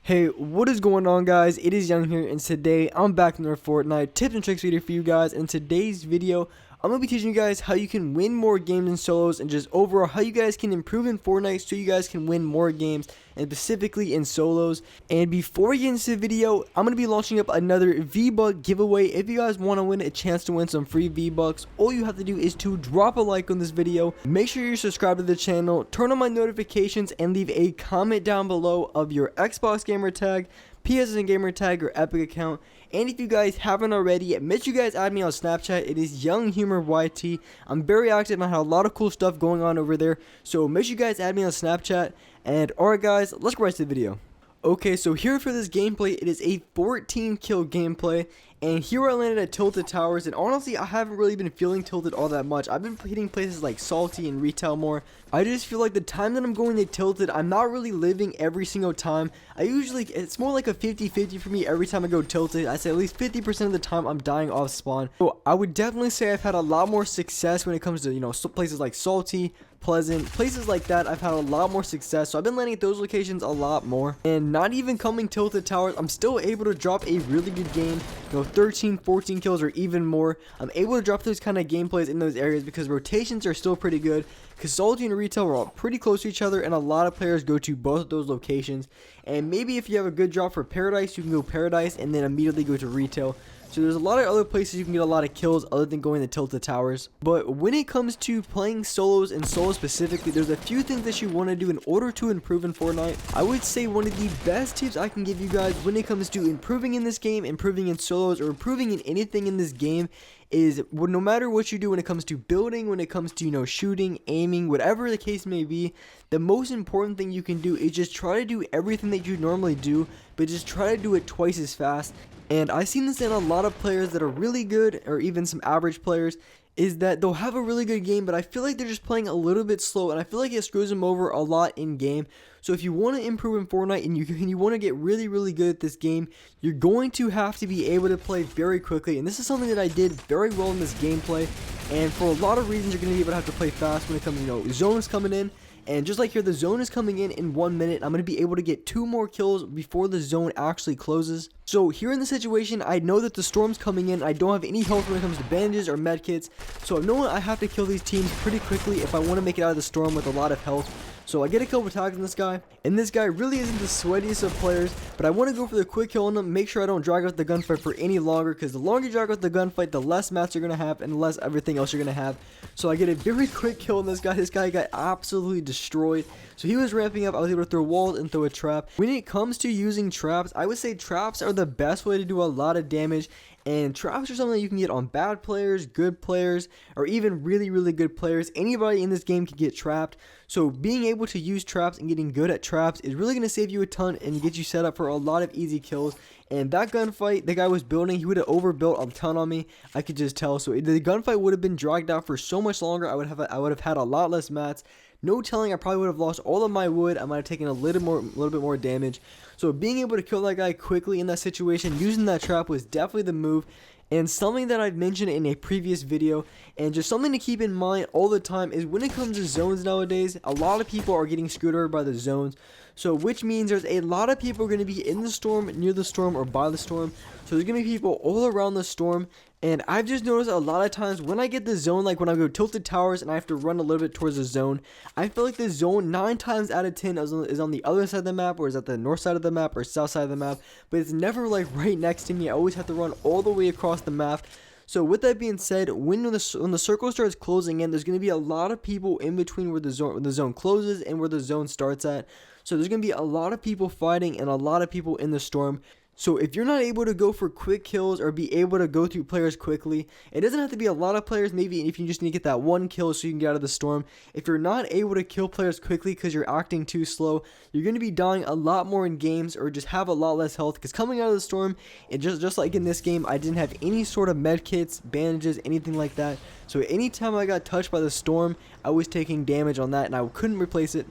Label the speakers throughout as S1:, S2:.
S1: Hey, what is going on, guys? It is Young here, and today I'm back in our Fortnite tips and tricks video for you guys. In today's video, I'm going to be teaching you guys how you can win more games in solos and just overall how you guys can improve in Fortnite so you guys can win more games, and specifically in solos. And before we get into the video, I'm going to be launching up another V-Buck giveaway. If you guys want to win a chance to win some free V-Bucks, all you have to do is to drop a like on this video, make sure you're subscribed to the channel, turn on my notifications, and leave a comment down below of your Xbox gamer tag, PSN gamer tag, or Epic account. And if you guys haven't already, make sure you guys add me on Snapchat. It is Young Humor YT. I'm very active. I have a lot of cool stuff going on over there, so make sure you guys add me on Snapchat. And alright guys, let's go right to the video. Okay, so here for this gameplay, it is a 14 kill gameplay, and here I landed at Tilted Towers, and honestly, I haven't really been feeling Tilted all that much. I've been hitting places like Salty and Retail more. I just feel like the time that I'm going to Tilted, I'm not really living every single time. It's more like a 50-50 for me every time I go Tilted. I say at least 50% of the time I'm dying off spawn. So I would definitely say I've had a lot more success when it comes to, places like Salty, Pleasant, places like that. I've had a lot more success, so I've been landing at those locations a lot more. And not even coming Tilted Towers, I'm still able to drop a really good game, 13, 14 kills or even more. I'm able to drop those kind of gameplays in those areas because rotations are still pretty good, because Salty and Retail are all pretty close to each other, and a lot of players go to both of those locations. And maybe if you have a good drop for Paradise, you can go Paradise and then immediately go to Retail. So there's a lot of other places you can get a lot of kills other than going to Tilted Towers. But when it comes to playing solos and solos specifically, there's a few things that you want to do in order to improve in Fortnite. I would say one of the best tips I can give you guys when it comes to improving in this game, improving in solos, or improving in anything in this game is, no matter what you do when it comes to building, when it comes to, shooting, aiming, whatever the case may be, the most important thing you can do is just try to do everything that you normally do, but just try to do it twice as fast. And I've seen this in a lot of players that are really good, or even some average players, is that they'll have a really good game, but I feel like they're just playing a little bit slow, and I feel like it screws them over a lot in game. So if you want to improve in Fortnite and you want to get really, really good at this game, you're going to have to be able to play very quickly. And this is something that I did very well in this gameplay. And for a lot of reasons, you're going to be able to have to play fast when it comes, zones coming in. And just like here, the zone is coming in 1 minute. I'm going to be able to get 2 more kills before the zone actually closes. So here in the situation, I know that the storm's coming in. I don't have any health when it comes to bandages or medkits. So I know I have to kill these teams pretty quickly if I want to make it out of the storm with a lot of health. So I get a kill with tags on this guy, and this guy really isn't the sweatiest of players, but I want to go for the quick kill on him, make sure I don't drag out the gunfight for any longer, because the longer you drag out the gunfight, the less mats you're going to have, and the less everything else you're going to have. So I get a very quick kill on this guy. This guy got absolutely destroyed. So he was ramping up. I was able to throw walls and throw a trap. When it comes to using traps, I would say traps are the best way to do a lot of damage. And traps are something that you can get on bad players, good players, or even really, really good players. Anybody in this game can get trapped. So being able to use traps and getting good at traps is really going to save you a ton and get you set up for a lot of easy kills. And that gunfight the guy was building, he would have overbuilt a ton on me. I could just tell. So the gunfight would have been dragged out for so much longer. I would have had a lot less mats. No telling, I probably would have lost all of my wood. I might have taken a little bit more damage. So being able to kill that guy quickly in that situation, using that trap, was definitely the move. And something that I've mentioned in a previous video, and just something to keep in mind all the time, is when it comes to zones nowadays, a lot of people are getting screwed over by the zones. So which means there's a lot of people going to be in the storm, near the storm, or by the storm. So there's going to be people all around the storm. And I've just noticed a lot of times when I get the zone, like when I go Tilted Towers and I have to run a little bit towards the zone, I feel like the zone 9 times out of 10 is on the other side of the map, or is at the north side of the map or south side of the map. But it's never like right next to me. I always have to run all the way across the map. So with that being said, when the circle starts closing in, there's going to be a lot of people in between where the zone closes and where the zone starts at. So there's going to be a lot of people fighting and a lot of people in the storm. So if you're not able to go for quick kills or be able to go through players quickly, it doesn't have to be a lot of players. Maybe if you just need to get that 1 kill so you can get out of the storm. If you're not able to kill players quickly because you're acting too slow, you're going to be dying a lot more in games, or just have a lot less health. Because coming out of the storm, it just like in this game, I didn't have any sort of med kits, bandages, anything like that. So anytime I got touched by the storm, I was taking damage on that, and I couldn't replace it.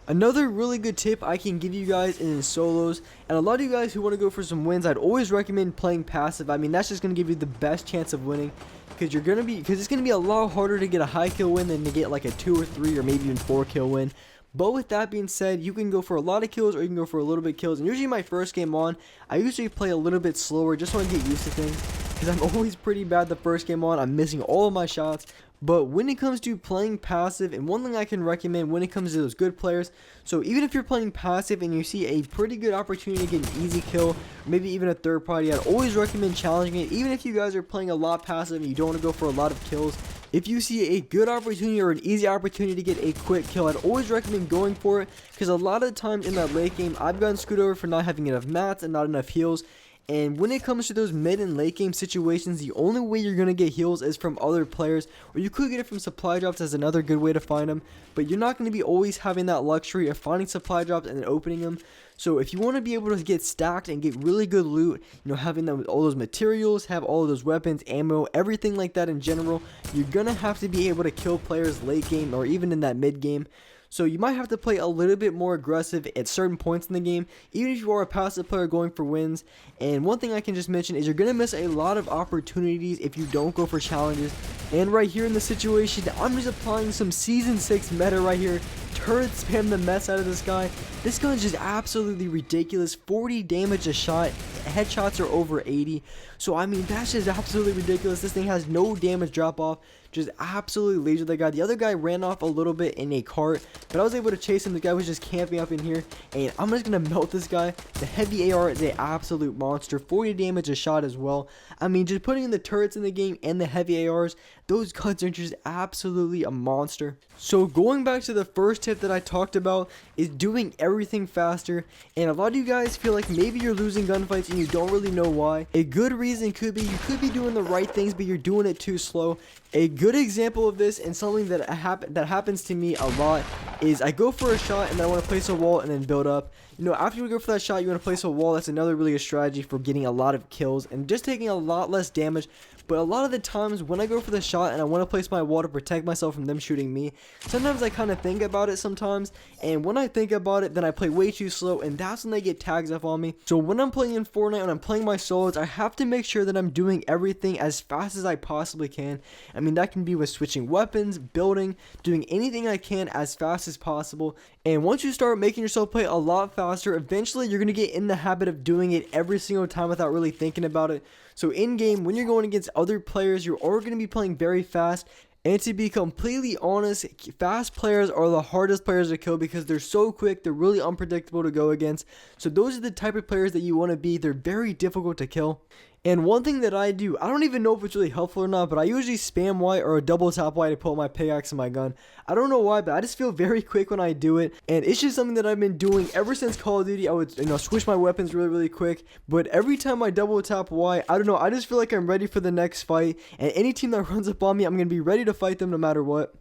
S1: Another really good tip I can give you guys in solos, and a lot of you guys who want to go for some wins, I'd always recommend playing passive. I mean, that's just going to give you the best chance of winning, because it's going to be a lot harder to get a high kill win than to get like a 2 or 3 or maybe even 4 kill win. But with that being said, you can go for a lot of kills or you can go for a little bit kills. And usually my first game on, I usually play a little bit slower, just want to get used to things, because I'm always pretty bad the first game on. I'm missing all of my shots. But when it comes to playing passive, and one thing I can recommend when it comes to those good players, so even if you're playing passive and you see a pretty good opportunity to get an easy kill, or maybe even a third party, I'd always recommend challenging it. Even if you guys are playing a lot passive and you don't want to go for a lot of kills, if you see a good opportunity or an easy opportunity to get a quick kill, I'd always recommend going for it, because a lot of the times in that late game, I've gotten screwed over for not having enough mats and not enough heals. And when it comes to those mid and late game situations, the only way you're going to get heals is from other players, or you could get it from supply drops as another good way to find them, but you're not going to be always having that luxury of finding supply drops and then opening them. So if you want to be able to get stacked and get really good loot, having them with all those materials, have all of those weapons, ammo, everything like that in general, you're going to have to be able to kill players late game or even in that mid game. So you might have to play a little bit more aggressive at certain points in the game, even if you are a passive player going for wins. And one thing I can just mention is you're going to miss a lot of opportunities if you don't go for challenges. And right here in the situation, I'm just applying some Season 6 meta right here. Turret spam the mess out of this guy. This gun is just absolutely ridiculous. 40 damage a shot. Headshots are over 80. So I mean, that's just absolutely ridiculous. This thing has no damage drop off. Just absolutely lasered that guy. The other guy ran off a little bit in a cart, but I was able to chase him. The guy was just camping up in here, and I'm just gonna melt this guy. The heavy AR is an absolute monster. 40 damage a shot as well. I mean, just putting in the turrets in the game and the heavy ARs, those guns are just absolutely a monster. So going back to the first tip that I talked about is doing everything faster. And a lot of you guys feel like maybe you're losing gunfights and you don't really know why. A good reason could be you could be doing the right things, but you're doing it too slow. A good example of this, and something that happens to me a lot, is I go for a shot and then I want to place a wall and then build up. After you go for that shot, you want to place a wall. That's another really good strategy for getting a lot of kills and just taking a lot less damage. But a lot of the times when I go for the shot and I want to place my wall to protect myself from them shooting me, sometimes I kind of think about it sometimes, and when I think about it, then I play way too slow, and that's when they get tags up on me. So when I'm playing in Fortnite, when I'm playing my solos, I have to make sure that I'm doing everything as fast as I possibly can. I mean, that can be with switching weapons, building, doing anything I can as fast as possible. And once you start making yourself play a lot faster, eventually you're going to get in the habit of doing it every single time without really thinking about it. So in game, when you're going against other players, you're already going to be playing very fast. And to be completely honest, fast players are the hardest players to kill because they're so quick, they're really unpredictable to go against. So those are the type of players that you want to be. They're very difficult to kill. And one thing that I do, I don't even know if it's really helpful or not, but I usually spam Y or a double tap Y to pull my pickaxe in my gun. I don't know why, but I just feel very quick when I do it. And it's just something that I've been doing ever since Call of Duty. I would, switch my weapons really quick. But every time I double tap Y, I don't know, I just feel like I'm ready for the next fight. And any team that runs up on me, I'm going to be ready to fight them no matter what.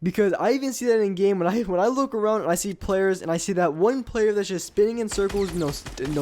S1: Because I even see that in game when I look around and I see players and I see that one player that's just spinning in circles,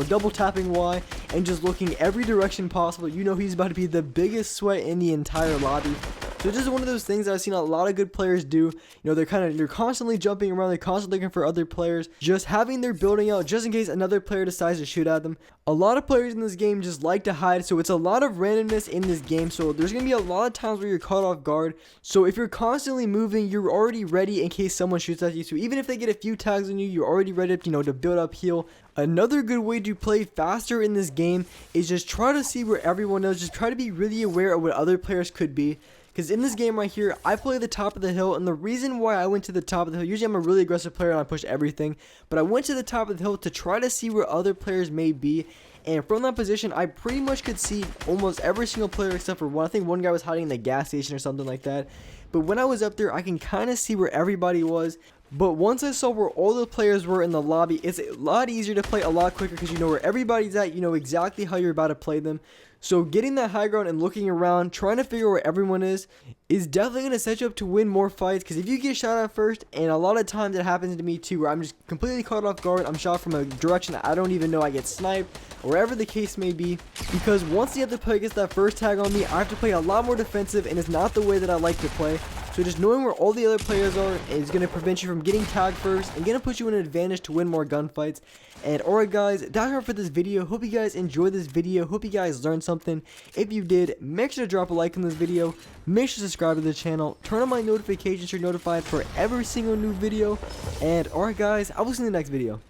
S1: double tapping Y and just looking every direction possible. He's about to be the biggest sweat in the entire lobby. So it's just one of those things that I've seen a lot of good players do. They're constantly jumping around, they're constantly looking for other players, just having their building out just in case another player decides to shoot at them. A lot of players in this game just like to hide, so it's a lot of randomness in this game. So there's going to be a lot of times where you're caught off guard. So if you're constantly moving, you're already ready in case someone shoots at you. So even if they get a few tags on you, you're already ready, to build up, heal. Another good way to play faster in this game is just try to see where everyone is. Just try to be really aware of what other players could be. Because in this game right here, I play the top of the hill, and the reason why I went to the top of the hill, usually I'm a really aggressive player and I push everything, but I went to the top of the hill to try to see where other players may be, and from that position, I pretty much could see almost every single player except for one. I think one guy was hiding in the gas station or something like that, but when I was up there, I can kind of see where everybody was. But once I saw where all the players were in the lobby, it's a lot easier to play a lot quicker because you know where everybody's at, you know exactly how you're about to play them. So getting that high ground and looking around, trying to figure out where everyone is definitely going to set you up to win more fights. Because if you get shot at first, and a lot of times it happens to me too, where I'm just completely caught off guard, I'm shot from a direction I don't even know, I get sniped, wherever the case may be. Because once the other player gets that first tag on me, I have to play a lot more defensive, and it's not the way that I like to play. So just knowing where all the other players are is going to prevent you from getting tagged first and going to put you in an advantage to win more gunfights. And alright guys, that's all for this video. Hope you guys enjoyed this video. Hope you guys learned something. If you did, make sure to drop a like on this video. Make sure to subscribe to the channel. Turn on my notifications so you're notified for every single new video. And alright guys, I will see you in the next video.